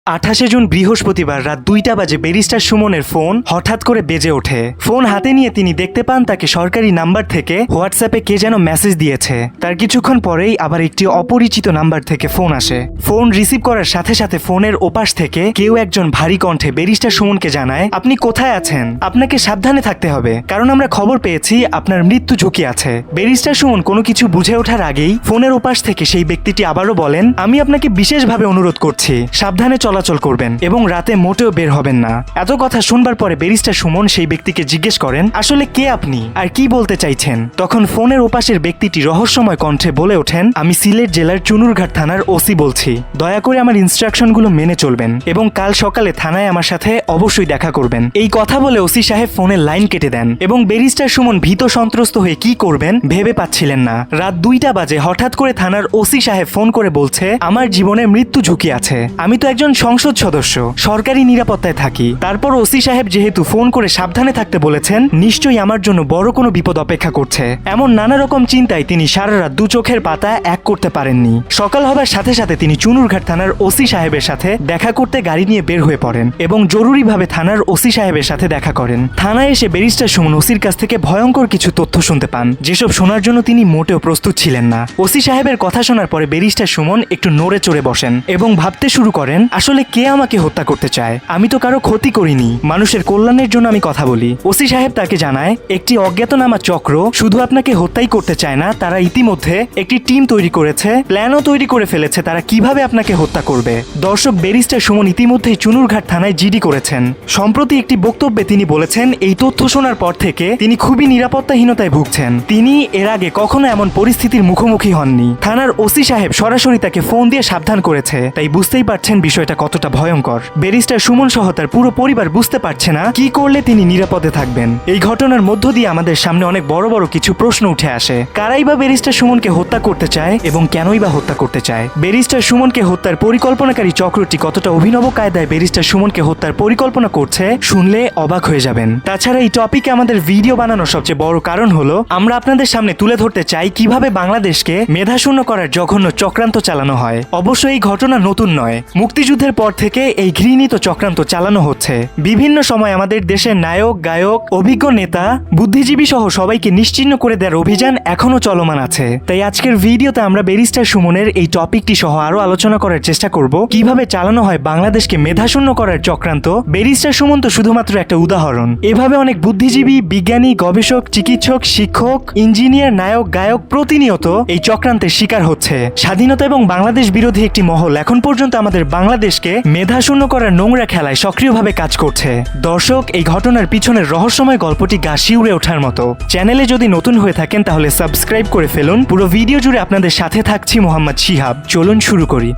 28 June বৃহস্পতিবার রাত 2টা বাজে ব্যারিস্টার সুমনের ফোন হঠাৎ করে বেজে ওঠে। ফোন হাতে নিয়ে তিনি দেখতে পান তাকে সরকারি নাম্বার থেকে হোয়াটসঅ্যাপে কে যেন মেসেজ দিয়েছে। তার কিছুক্ষণ পরেই আবার একটি অপরিচিত নাম্বার থেকে ফোন আসে। ফোন রিসিভ করার সাথে সাথে ফোনের ওপাশ থেকে কেউ একজন ভারী কণ্ঠে ব্যারিস্টার সুমনকে জানায়, আপনি কোথায় আছেন? আপনাকে সাবধানে থাকতে হবে, কারণ আমরা খবর পেয়েছি আপনার মৃত্যু ঝুঁকি আছে। ব্যারিস্টার সুমন কোনো কিছু বুঝে ওঠার আগেই ফোনের ওপাশ থেকে সেই ব্যক্তিটি আবারও বলেন, আমি আপনাকে বিশেষভাবে অনুরোধ করছি সাবধানে চলাচল করবেন এবং রাতে মোটেও বের হবেন না। এত কথা শুনবার পরে ব্যারিস্টার সুমন সেই ব্যক্তিকে জিজ্ঞেস করেন, আসলে কে আপনি আর কি বলতে চাইছেন? তখন ফোনের ওপাশের ব্যক্তিটি রহস্যময় কণ্ঠে বলে ওঠেন, আমি সিলেট জেলার চুনুরঘাট থানার ওসি বলছি। দয়া করে আমার ইনস্ট্রাকশনগুলো মেনে চলবেন এবং কাল সকালে থানায় আমার সাথে অবশ্যই দেখা করবেন। এই কথা বলে ওসি সাহেব ফোনের লাইন কেটে দেন এবং ব্যারিস্টার সুমন ভীত সন্ত্রস্ত হয়ে কি করবেন ভেবে পাচ্ছিলেন না। রাত 2টা বাজে হঠাৎ করে থানার ওসি সাহেব ফোন করে বলছে, আমার জীবনে মৃত্যু ঝুঁকি আছে। আমি তো একজন সংসদ সদস্য, সরকারি নিরাপত্তায় থাকি। তারপর ওসি সাহেব যেহেতু ফোন করে সাবধানে থাকতে বলেছেন, নিশ্চয়ই আমার জন্য বড় কোনো বিপদ অপেক্ষা করছে। এমন নানা রকম চিন্তায় তিনি সারা রাত দু চোখের পাতা এক করতে পারেননি। সকাল হবার সাথে সাথে তিনি চুনুরঘাট থানার ওসি সাহেবের সাথে দেখা করতে গাড়ি নিয়ে বের হয়ে পড়েন এবং জরুরিভাবে থানার ওসি সাহেবের সাথে দেখা করেন। থানায় এসে ব্যারিস্টার সুমন ওসির কাছ থেকে ভয়ঙ্কর কিছু তথ্য শুনতে পান, যেসব শোনার জন্য তিনি মোটেও প্রস্তুত ছিলেন না। ওসি সাহেবের কথা শোনার পরে ব্যারিস্টার সুমন একটু নড়ে চড়ে বসেন এবং ভাবতে শুরু করেন, আসলে কে আমাকে হত্যা করতে চায়? আমি তো কারো ক্ষতি করিনি, মানুষের কল্যাণের জন্য আমি কথা বলি। ওসি সাহেব তাকে জানায়, একটি অজ্ঞাতনামা চক্র শুধু আপনাকে হত্যাই করতে চায় না, তারা ইতিমধ্যে একটি টিম তৈরি করেছে, প্ল্যানও তৈরি করে ফেলেছে তারা কিভাবে আপনাকে হত্যা করবে। দর্শক, ব্যারিস্টার সুমন ইতিমধ্যেই চুনুরঘাট থানায় জিডি করেছেন। সম্প্রতি একটি বক্তব্যে তিনি বলেছেন, এই তথ্য শোনার পর থেকে তিনি খুবই নিরাপত্তাহীনতায় ভুগছেন। তিনি এর আগে কখনো এমন পরিস্থিতির মুখোমুখি হননি। থানার ওসি সাহেব সরাসরি তাকে ফোন দিয়ে সাবধান করেছে, তাই বুঝতেই পারছেন বিষয়টা কতটা ভয়ঙ্কর। ব্যারিস্টার সুমন সহ তার পুরো পরিবার বুঝতে পারছে না কি করলে তিনি নিরাপদে থাকবেন। এই ঘটনার মধ্য দিয়ে আমাদের সামনে অনেক বড় বড় কিছু প্রশ্ন উঠে আসে। কারাই বা ব্যারিস্টার সুমনকে হত্যা করতে চায় এবং কেনই বা হত্যা করতে চায়? ব্যারিস্টার সুমনকে হত্যার পরিকল্পনাকারী চক্রটি কতটা অভিনব কায়দায় ব্যারিস্টার সুমনকে হত্যার পরিকল্পনা করছে শুনলে অবাক হয়ে যাবেন। তাছাড়া এই টপিকে আমাদের ভিডিও বানানোর সবচেয়ে বড় কারণ হলো আমরা আপনাদের সামনে তুলে ধরতে চাই কিভাবে বাংলাদেশকে মেধাশূন্য করার জঘন্য চক্রান্ত চালানো হয়। অবশ্য এই ঘটনা নতুন নয়, মুক্তিযুদ্ধের পর থেকে এই ঘৃণিত চক্রান্ত চালানো হচ্ছে। বিভিন্ন সময় আমাদের দেশের নায়ক, গায়ক, অভিজ্ঞ নেতা, বুদ্ধিজীবী সহ সবাইকে নিশ্চিহ্ন করে দেওয়ার অভিযান এখনো চলমান আছে। তাই আজকের ভিডিওতে আমরা ব্যারিস্টার সুমনের এই টপিকটি সহ আরো আলোচনা করার চেষ্টা করব কিভাবে চালানো হয় বাংলাদেশকে মেধাশূন্য করার চক্রান্ত। ব্যারিস্টার সুমন তো শুধুমাত্র একটা উদাহরণ। এভাবে অনেক বুদ্ধিজীবী, বিজ্ঞানী, গবেষক, চিকিৎসক, শিক্ষক, ইঞ্জিনিয়ার, নায়ক, গায়ক প্রতিনিয়ত এই চক্রান্তের শিকার হচ্ছে। স্বাধীনতা এবং বাংলাদেশ বিরোধী একটি মহল এখন পর্যন্ত আমাদের বাংলাদেশকে মেধাশূন্য করার নোংরা খেলায় সক্রিয়ভাবে কাজ করছে। দর্শক, এই ঘটনার পিছনের রহস্যময় গল্পটি গা শিউরে ওঠার মতো। চ্যানেলে যদি নতুন হয়ে থাকেন তাহলে সাবস্ক্রাইব করে ফেলুন। পুরো ভিডিও জুড়ে আপনাদের সাথে থাকছি মোহাম্মদ শিহাব। চলুন শুরু করি।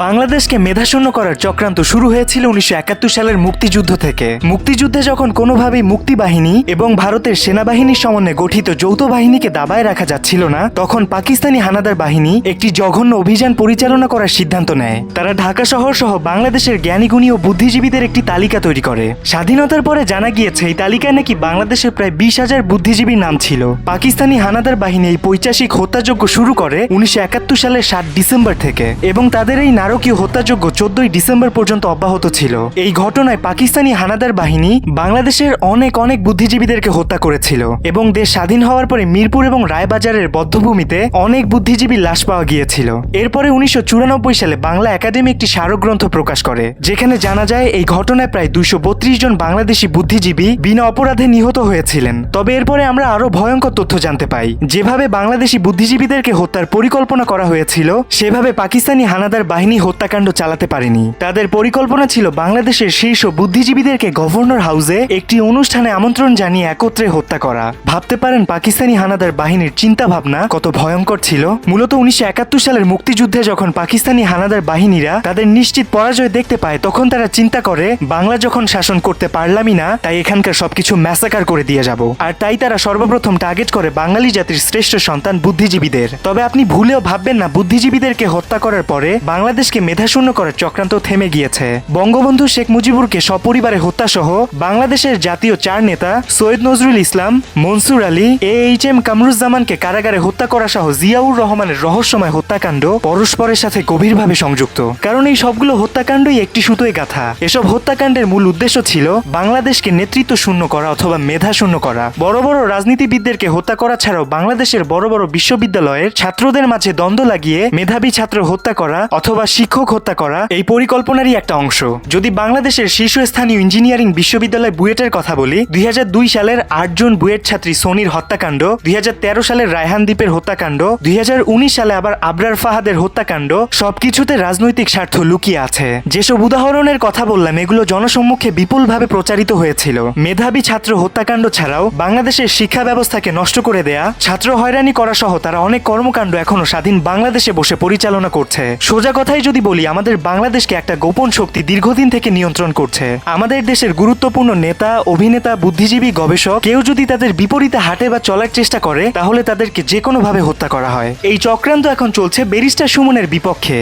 বাংলাদেশকে মেধাশূন্য করার চক্রান্ত শুরু হয়েছিল 1971 সালের মুক্তিযুদ্ধ থেকে। মুক্তিযুদ্ধে যখন কোনোভাবেই মুক্তিবাহিনী এবং ভারতের সেনাবাহিনীর সমন্বয়ে গঠিত যৌথ বাহিনীকে দাবায় রাখা যাচ্ছিল না, তখন পাকিস্তানি হানাদার বাহিনী একটি জঘন্য অভিযান পরিচালনা করার সিদ্ধান্ত নেয়। তারা ঢাকা শহর সহ বাংলাদেশের জ্ঞানীগুণী ও বুদ্ধিজীবীদের একটি তালিকা তৈরি করে। স্বাধীনতার পরে জানা গিয়েছে এই তালিকায় নাকি বাংলাদেশের প্রায় 20,000 বুদ্ধিজীবীর নাম ছিল। পাকিস্তানি হানাদার বাহিনী এই পৈশাচিক হত্যাযজ্ঞ শুরু করে 1971 সালের 7 ডিসেম্বর থেকে এবং তাদের এই নারকীয় হত্যাযজ্ঞ 14 ডিসেম্বর পর্যন্ত অব্যাহত ছিল। এই ঘটনায় পাকিস্তানি হানাদার বাহিনী বাংলাদেশের অনেক বুদ্ধিজীবীদেরকে হত্যা করেছিল এবং দেশ স্বাধীন হওয়ার পরে মিরপুর এবং রায়বাজারের বধ্যভূমিতে অনেক বুদ্ধিজীবীর লাশ পাওয়া গিয়েছিল। এরপরে 1994 সালে বাংলা একাডেমি একটি স্মারকগ্রন্থ প্রকাশ করে, যেখানে জানা যায় এই ঘটনায় প্রায় 232 জন বাংলাদেশি বুদ্ধিজীবী বিনা অপরাধে নিহত হয়েছিলেন। তবে এরপরে আমরা আরো ভয়ঙ্কর তথ্য জানতে পাই। যেভাবে বাংলাদেশি বুদ্ধিজীবীদেরকে হত্যার পরিকল্পনা করা হয়েছিল, সেভাবে পাকিস্তানি হানাদার বাহিনী হত্যাকাণ্ড চালাতে পারেনি। তাদের পরিকল্পনা ছিল বাংলাদেশের শীর্ষ বুদ্ধিজীবীদেরকে গভর্নর হাউসে একটি অনুষ্ঠানে আমন্ত্রণ জানিয়ে একত্রে হত্যা করা। ভাবতে পারেন পাকিস্তানি হানাদার বাহিনীর চিন্তা ভাবনা কত ভয়ঙ্কর ছিল। মূলত 1971 সালের মুক্তিযুদ্ধে যখন পাকিস্তানি হানাদার বাহিনীরা তাদের নিশ্চিত পরাজয় দেখতে পায়, তখন তারা চিন্তা করে বাংলা যখন শাসন করতে পারলামই না, তাই এখানকার সবকিছু ম্যাসাকার করে দিয়ে যাব। আর তাই তারা সর্বপ্রথম টার্গেট করে বাঙালি জাতির শ্রেষ্ঠ সন্তান বুদ্ধিজীবীদের। তবে আপনি ভুলেও ভাববেন না বুদ্ধিজীবীদেরকে হত্যা করার পরে বাংলাদেশ বাংলাদেশকে মেধাশূন্য করার চক্রান্ত থেমে গিয়েছে। বঙ্গবন্ধু শেখ মুজিবুরকে সপরিবারে হত্যাসহ বাংলাদেশের জাতীয় 4 নেতা সৈয়দ নজরুল ইসলাম, মনসুর আলী, AHM কামরুজ্জামানকে কারাগারে হত্যা করা সহ জিয়াউর রহমানের রহস্যময় হত্যাকাণ্ড পরস্পরের সাথে গভীরভাবে সংযুক্ত। কারণ এই সবগুলো হত্যাকাণ্ডই একটি সুতোয় গাঁথা। এসব হত্যাকাণ্ডের মূল উদ্দেশ্য ছিল বাংলাদেশকে নেতৃত্ব শূন্য করা অথবা মেধা শূন্য করা। বড় বড় রাজনীতিবিদদেরকে হত্যা করা ছাড়াও বাংলাদেশের বড় বড় বিশ্ববিদ্যালয়ের ছাত্রদের মাঝে দ্বন্দ্ব লাগিয়ে মেধাবী ছাত্র হত্যা করা অথবা শিক্ষক হত্যা করা এই পরিকল্পনারই একটা অংশ। যদি বাংলাদেশের শীর্ষস্থানীয় ইঞ্জিনিয়ারিং বিশ্ববিদ্যালয় বুয়েটের কথা বলি, 2002 সালের 8 জন বুয়েট ছাত্রী সোনির হত্যাকাণ্ড, 2013 সালের রায়হান দ্বীপের হত্যাকাণ্ড, 2019 সালে আবার আবরার ফাহাদের হত্যাকাণ্ড, সবকিছুতে রাজনৈতিক স্বার্থ লুকিয়ে আছে। যেসব উদাহরণের কথা বললাম এগুলো জনসম্মুখে বিপুলভাবে প্রচারিত হয়েছিল। মেধাবী ছাত্র হত্যাকাণ্ড ছাড়াও বাংলাদেশের শিক্ষা ব্যবস্থাকে নষ্ট করে দেয়া, ছাত্র হয়রানি করা সহ তারা অনেক কর্মকাণ্ড এখনো স্বাধীন বাংলাদেশে বসে পরিচালনা করছে। সোজা কথাই যদি বলি, আমাদের বাংলাদেশকে একটা গোপন শক্তি দীর্ঘদিন থেকে নিয়ন্ত্রণ করছে। আমাদের দেশের গুরুত্বপূর্ণ নেতা, অভিনেতা, বুদ্ধিজীবী, গবেষক কেউ যদি তাদের বিপরীতে হাঁটে বা চলার চেষ্টা করে তাহলে তাদেরকে যে কোনোভাবে হত্যা করা হয়। এই চক্রান্ত এখন চলছে ব্যারিস্টার সুমনের বিপক্ষে।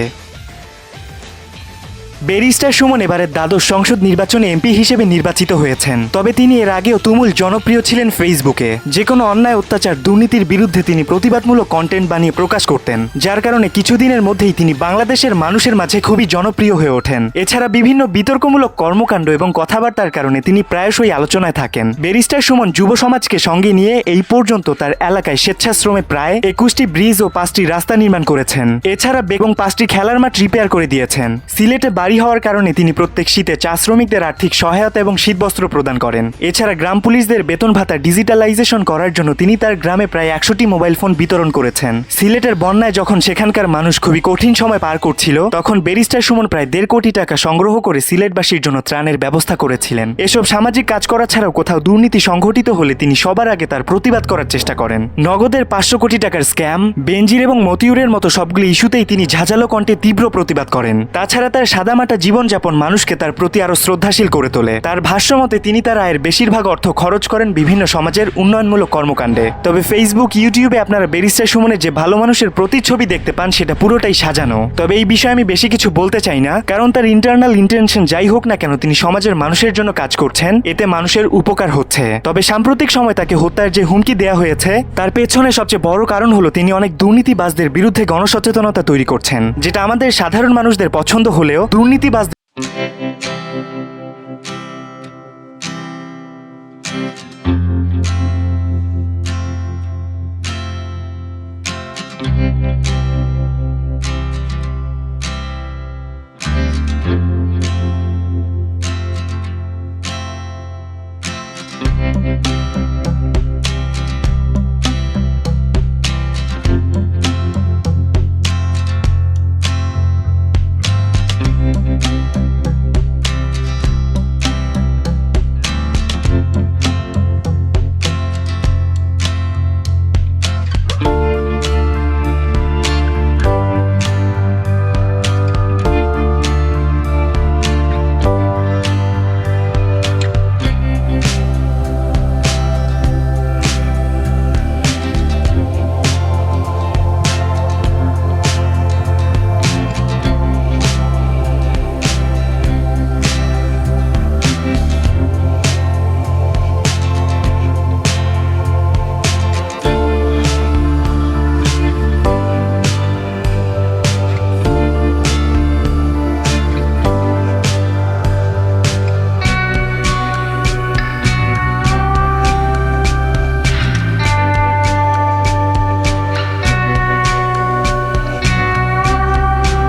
ব্যারিস্টার সুমন এবারের দ্বাদশ সংসদ নির্বাচনে এমপি হিসেবে নির্বাচিত হয়েছেন। তবে তিনি এর আগেও তুমুল জনপ্রিয় ছিলেন ফেসবুকে। যে কোনো অন্যায়, অত্যাচার, দুর্নীতির বিরুদ্ধে তিনি প্রতিবাদমূলক কন্টেন্ট বানিয়ে প্রকাশ করতেন, যার কারণে কিছুদিনের মধ্যেই তিনি বাংলাদেশের মানুষের মাঝে খুবই জনপ্রিয় হয়ে ওঠেন। এছাড়া বিভিন্ন বিতর্কমূলক কর্মকাণ্ড এবং কথাবার্তার কারণে তিনি প্রায়শই আলোচনায় থাকেন। ব্যারিস্টার সুমন যুব সমাজকে সঙ্গে নিয়ে এই পর্যন্ত তার এলাকায় স্বেচ্ছাশ্রমে প্রায় 21টি ব্রিজ ও 5টি রাস্তা নির্মাণ করেছেন। এছাড়া এবং 5টি খেলার মাঠ রিপেয়ার করে দিয়েছেন। সিলেটে বাড়ি হওয়ার কারণে তিনি প্রত্যেক শীতে চা শ্রমিকদের আর্থিক সহায়তা এবং শীতবস্ত্র প্রদান করেন। এছাড়া গ্রাম পুলিশদের বেতন ভাতা ডিজিটালাইজেশন করার জন্য তিনি তার গ্রামে প্রায় 100টি মোবাইল ফোন বিতরণ করেছেন। সিলেটের বন্যায় যখন সেখানকার মানুষ খুবই কঠিন সময় পার করছিল, তখন ব্যারিস্টার সুমন প্রায় 1.5 কোটি টাকা সংগ্রহ করে সিলেটবাসীর জন্য ত্রাণের ব্যবস্থা করেছিলেন। এসব সামাজিক কাজ করা ছাড়াও কোথাও দুর্নীতি সংঘটিত হলে তিনি সবার আগে তার প্রতিবাদ করার চেষ্টা করেন। নগদের 500 কোটি টাকার স্ক্যাম, বেনজির এবং মতিউরের মতো সবগুলো ইস্যুতেই তিনি ঝাঁঝালো কণ্ঠে তীব্র প্রতিবাদ করেন। তাছাড়া তার সাদামাটা জীবনযাপন মানুষকে তার প্রতি আরো শ্রদ্ধাশীল করে তোলে। তার ভাষ্যমতে তিনি তার আয়ের বেশিরভাগ অর্থ খরচ করেন বিভিন্ন সমাজের উন্নয়নমূলক কর্মকাণ্ডে। তবে ফেসবুক, ইউটিউবে আপনারা ব্যারিস্টার সুমনের যে ভালো মানুষের প্রতিচ্ছবি দেখতে পান সেটা পুরোটাই সাজানো। তবে এই বিষয়ে আমি বেশি কিছু বলতে চাই না, কারণ তার ইন্টারনাল ইন্টেনশন যাই হোক না কেন, তিনি সমাজের মানুষের জন্য কাজ করছেন, এতে মানুষের উপকার হচ্ছে। তবে সাম্প্রতিক সময় তাকে হত্যার যে হুমকি দেয়া হয়েছে তার পেছনে সবচেয়ে বড় কারণ হলো তিনি অনেক দুর্নীতিবাজদের বিরুদ্ধে গণসচেতনতা তৈরি করছেন, যেটা আমাদের সাধারণ মানুষদের পছন্দ হলেও দুর্নীতিবাজ